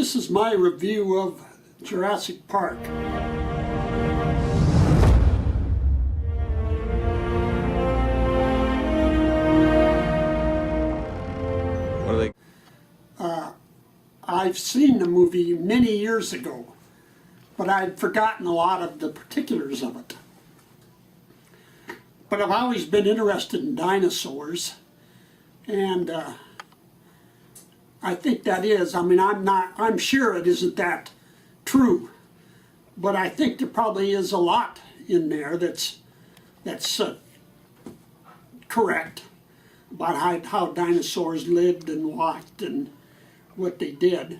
This is my review of Jurassic Park. What are they? I've seen the movie many years ago, but I'd forgotten a lot of the particulars of it. But I've always been interested in dinosaurs, and I think that is, I'm sure it isn't that true, but I think there probably is a lot in there that's correct about how dinosaurs lived and walked and what they did.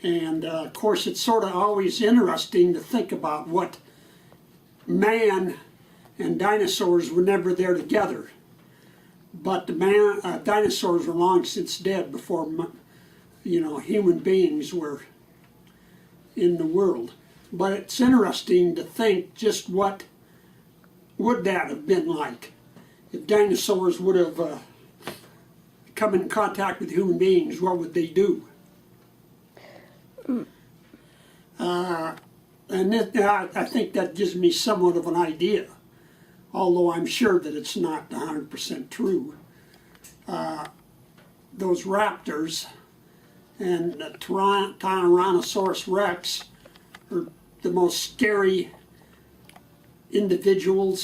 And of course it's sort of always interesting to think about what man and dinosaurs were never there together. But the dinosaurs were long since dead before, human beings were in the world. But it's interesting to think just what would that have been like if dinosaurs would have come in contact with human beings. What would they do? I think that gives me somewhat of an idea, although I'm sure that it's not 100% true. Those raptors and the Tyrannosaurus Rex are the most scary individual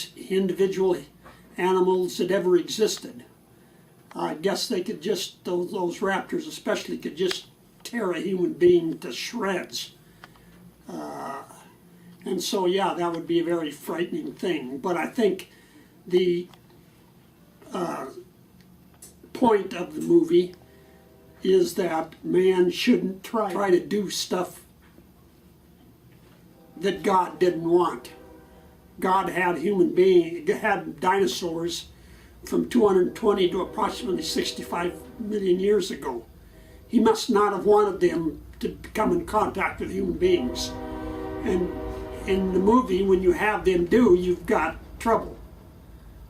animals that ever existed. I guess they could just, those raptors especially, could just tear a human being to shreds. And so, yeah, that would be a very frightening thing. But I think the point of the movie is that man shouldn't try to do stuff that God didn't want. God had had dinosaurs from 220 to approximately 65 million years ago. He must not have wanted them to come in contact with human beings. And in the movie, when you have them do, you've got trouble,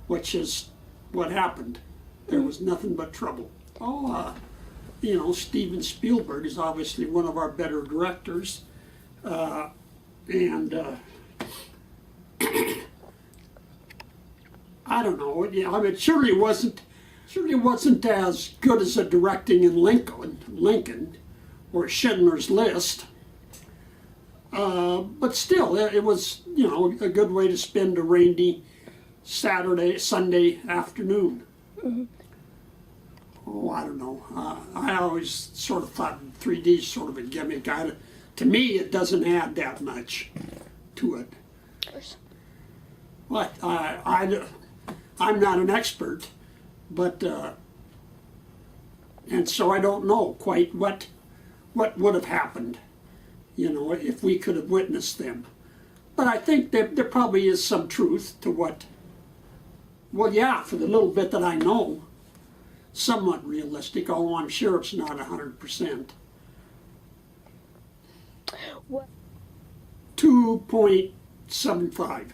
which is what happened. There was nothing but trouble. Steven Spielberg is obviously one of our better directors, I don't know. It surely wasn't as good as the directing in Lincoln, or Schindler's List. But still, it was a good way to spend a rainy Sunday afternoon. Mm-hmm. I don't know. I always sort of thought 3D is sort of a gimmick. To me, it doesn't add that much to it. What? I'm not an expert, but and so I don't know quite what would have happened, if we could have witnessed them. But I think that there probably is some truth to what. Well, yeah, for the little bit that I know, somewhat realistic, although I'm sure it's not 100%. What? 2.75.